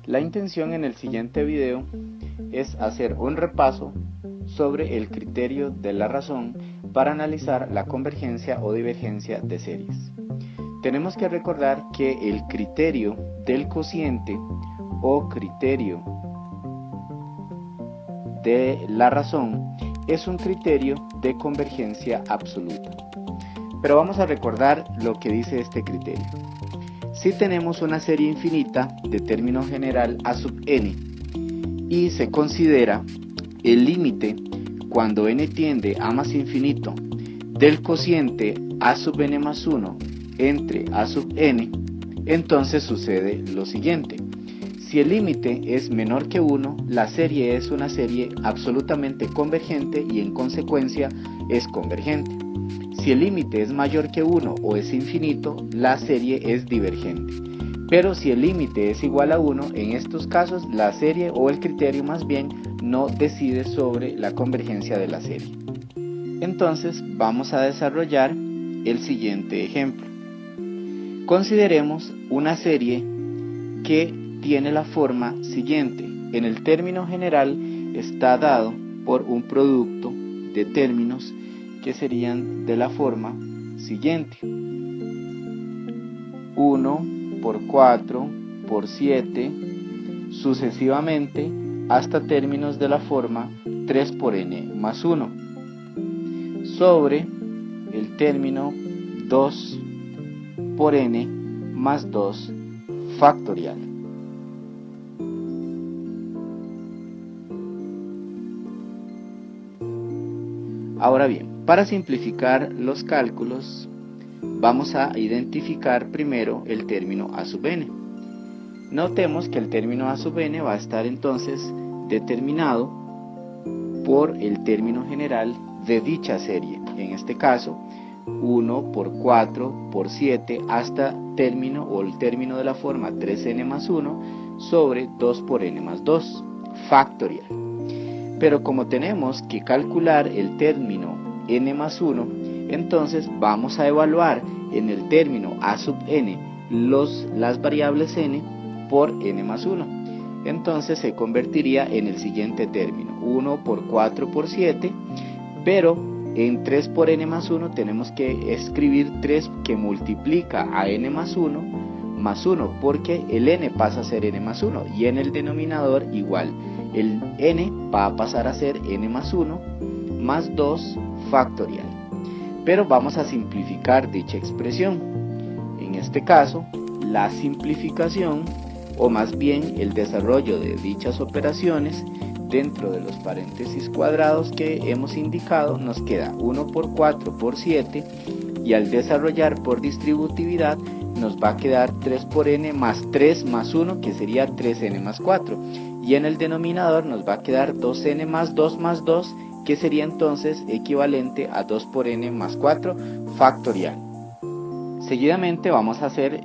La intención en el siguiente video es hacer un repaso sobre el criterio de la razón para analizar la convergencia o divergencia de series. Tenemos que recordar que el criterio del cociente o criterio de la razón es un criterio de convergencia absoluta. Pero vamos a recordar lo que dice este criterio. Si tenemos una serie infinita de término general a sub n y se considera el límite cuando n tiende a más infinito del cociente a sub n más 1 entre a sub n, entonces sucede lo siguiente. Si el límite es menor que 1, la serie es una serie absolutamente convergente y en consecuencia es convergente. Si el límite es mayor que 1 o es infinito, la serie es divergente. Pero si el límite es igual a 1, en estos casos la serie o el criterio más bien no decide sobre la convergencia de la serie. Entonces vamos a desarrollar el siguiente ejemplo. Consideremos una serie que tiene la forma siguiente. En el término general está dado por un producto de términos que serían de la forma siguiente: 1 por 4 por 7 sucesivamente hasta términos de la forma 3 por n más 1 sobre el término 2 por n más 2 factorial. Ahora bien, para simplificar los cálculos, vamos a identificar primero el término a sub n. Notemos que el término a sub n va a estar entonces determinado por el término general de dicha serie. En este caso, 1 por 4 por 7 hasta término o el término de la forma 3n más 1 sobre 2 por n más 2 factorial. Pero como tenemos que calcular el término n más 1, entonces vamos a evaluar en el término a sub n las variables n por n más 1. Entonces se convertiría en el siguiente término: 1 por 4 por 7, pero en 3 por n más 1 tenemos que escribir 3 que multiplica a n más 1 más 1, porque el n pasa a ser n más 1 y en el denominador igual. El n va a pasar a ser n más 1 más 2 factorial. Pero vamos a simplificar dicha expresión. En este caso, la simplificación, o más bien el desarrollo de dichas operaciones dentro de los paréntesis cuadrados que hemos indicado, nos queda 1 por 4 por 7 y al desarrollar por distributividad nos va a quedar 3 por n más 3 más 1, que sería 3n más 4, y en el denominador nos va a quedar 2n más 2 más 2, que sería entonces equivalente a 2 por n más 4 factorial. Seguidamente vamos a hacer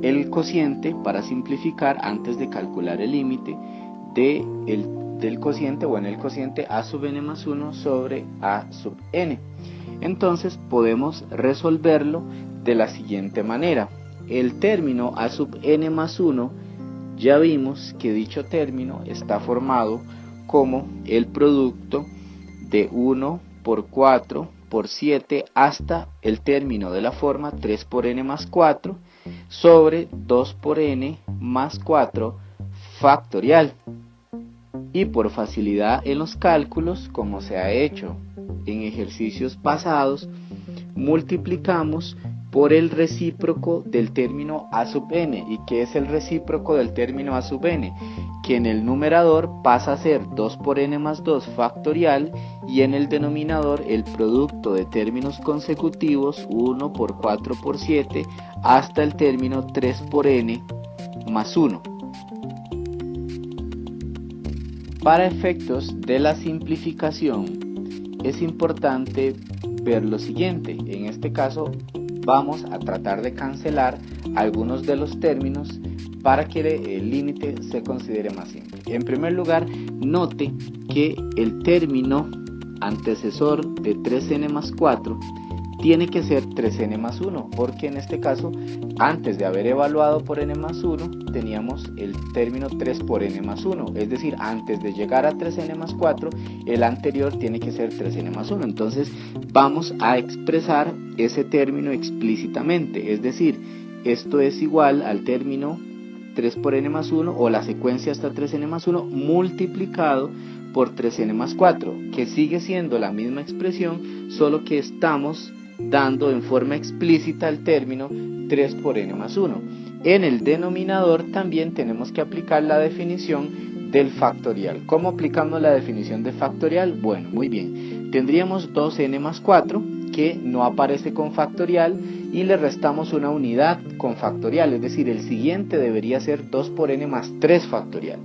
el cociente para simplificar antes de calcular el límite del cociente, o en el cociente a sub n más 1 sobre a sub n. Entonces podemos resolverlo de la siguiente manera. El término a sub n más 1, ya vimos que dicho término está formado como el producto de 1 por 4 por 7 hasta el término de la forma 3 por n más 4 sobre 2 por n más 4 factorial. Y por facilidad en los cálculos, como se ha hecho en ejercicios pasados, multiplicamos por el recíproco del término a sub n. ¿Y qué es el recíproco del término a sub n? Que en el numerador pasa a ser 2 por n más 2 factorial y en el denominador el producto de términos consecutivos 1 por 4 por 7 hasta el término 3 por n más 1. Para efectos de la simplificación es importante ver lo siguiente. En este caso vamos a tratar de cancelar algunos de los términos para que el límite se considere más simple. En primer lugar, note que el término antecesor de 3n más 4 tiene que ser 3n más 1, porque en este caso, antes de haber evaluado por n más 1, teníamos el término 3 por n más 1, es decir, antes de llegar a 3n más 4, el anterior tiene que ser 3n más 1, entonces vamos a expresar ese término explícitamente, es decir, esto es igual al término 3 por n más 1 o la secuencia hasta 3n más 1 multiplicado por 3n más 4, que sigue siendo la misma expresión, solo que estamos dando en forma explícita el término 3 por n más 1. En el denominador también tenemos que aplicar la definición del factorial. ¿Cómo aplicamos la definición de factorial? Bueno, muy bien. Tendríamos 2n más 4 que no aparece con factorial y le restamos una unidad con factorial, es decir, el siguiente debería ser 2 por n más 3 factorial.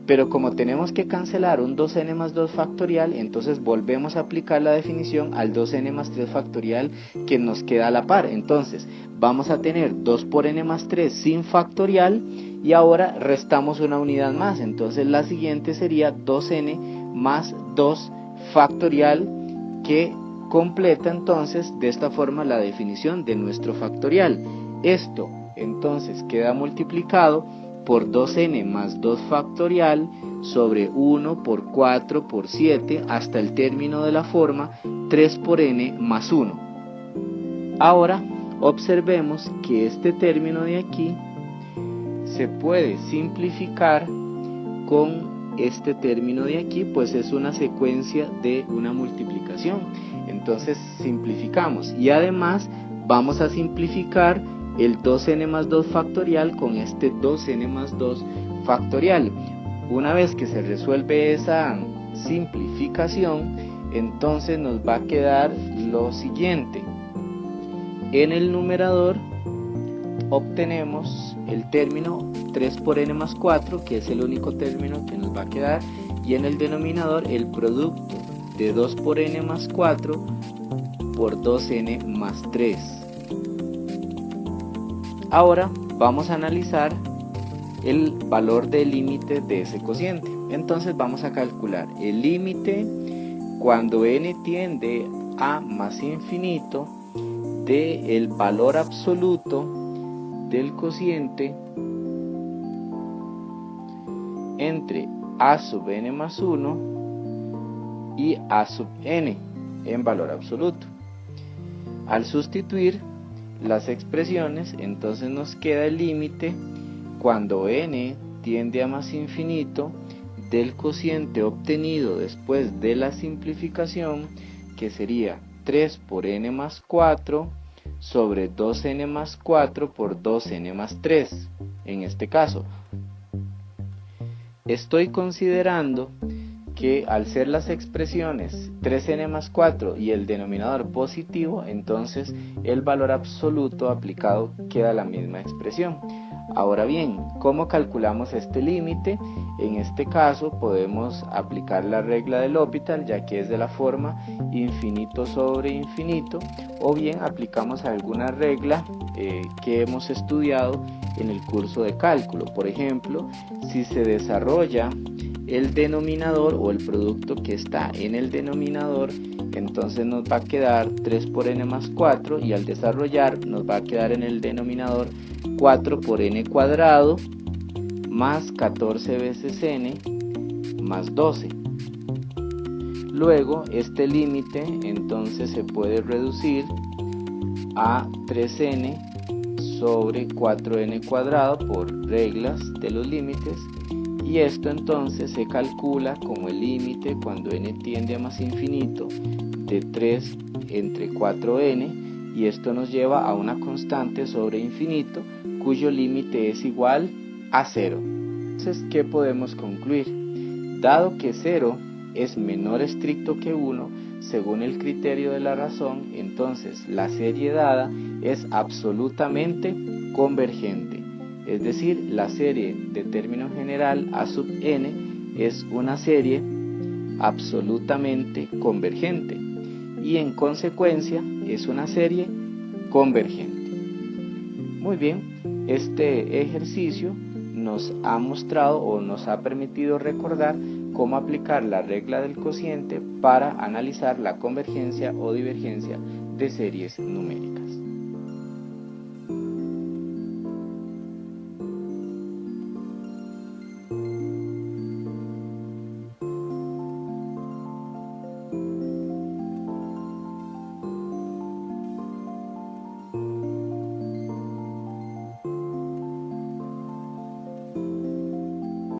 Pero como tenemos que cancelar un 2n más 2 factorial, entonces volvemos a aplicar la definición al 2n más 3 factorial que nos queda a la par. Entonces vamos a tener 2 por n más 3 sin factorial y ahora restamos una unidad más. Entonces la siguiente sería 2n más 2 factorial, que completa entonces de esta forma la definición de nuestro factorial. Esto entonces queda multiplicado por 2n más 2 factorial sobre 1 por 4 por 7 hasta el término de la forma 3 por n más 1. Ahora observemos que este término de aquí se puede simplificar con este término de aquí, pues es una secuencia de una multiplicación. Entonces simplificamos y además vamos a simplificar el 2n más 2 factorial con este 2n más 2 factorial. Una vez que se resuelve esa simplificación, entonces nos va a quedar lo siguiente. En el numerador obtenemos el término 3 por n más 4, que es el único término que nos va a quedar, y en el denominador el producto de 2 por n más 4 por 2n más 3. Ahora vamos a analizar el valor del límite de ese cociente. Entonces vamos a calcular el límite cuando n tiende a más infinito del valor absoluto del cociente entre a sub n más 1 y a sub n en valor absoluto. Al sustituir las expresiones, entonces nos queda el límite cuando n tiende a más infinito del cociente obtenido después de la simplificación, que sería 3 por n más 4 sobre 2n más 4 por 2n más 3. En este caso estoy considerando que al ser las expresiones 3n más 4 y el denominador positivo, entonces el valor absoluto aplicado queda la misma expresión. Ahora bien, ¿cómo calculamos este límite? En este caso podemos aplicar la regla del L'Hopital, ya que es de la forma infinito sobre infinito, o bien aplicamos alguna regla que hemos estudiado en el curso de cálculo. Por ejemplo, si se desarrolla el denominador o el producto que está en el denominador, entonces nos va a quedar 3 por n más 4 y al desarrollar nos va a quedar en el denominador 4 por n cuadrado más 14 veces n más 12. Luego este límite entonces se puede reducir a 3n sobre 4n cuadrado por reglas de los límites, y esto entonces se calcula como el límite cuando n tiende a más infinito de 3 entre 4n, y esto nos lleva a una constante sobre infinito cuyo límite es igual a 0. Entonces, ¿qué podemos concluir? Dado que 0 es menor estricto que 1 según el criterio de la razón, entonces la serie dada es absolutamente convergente. Es decir, la serie de término general a sub n es una serie absolutamente convergente y en consecuencia es una serie convergente. Muy bien, este ejercicio nos ha mostrado o nos ha permitido recordar cómo aplicar la regla del cociente para analizar la convergencia o divergencia de series numéricas.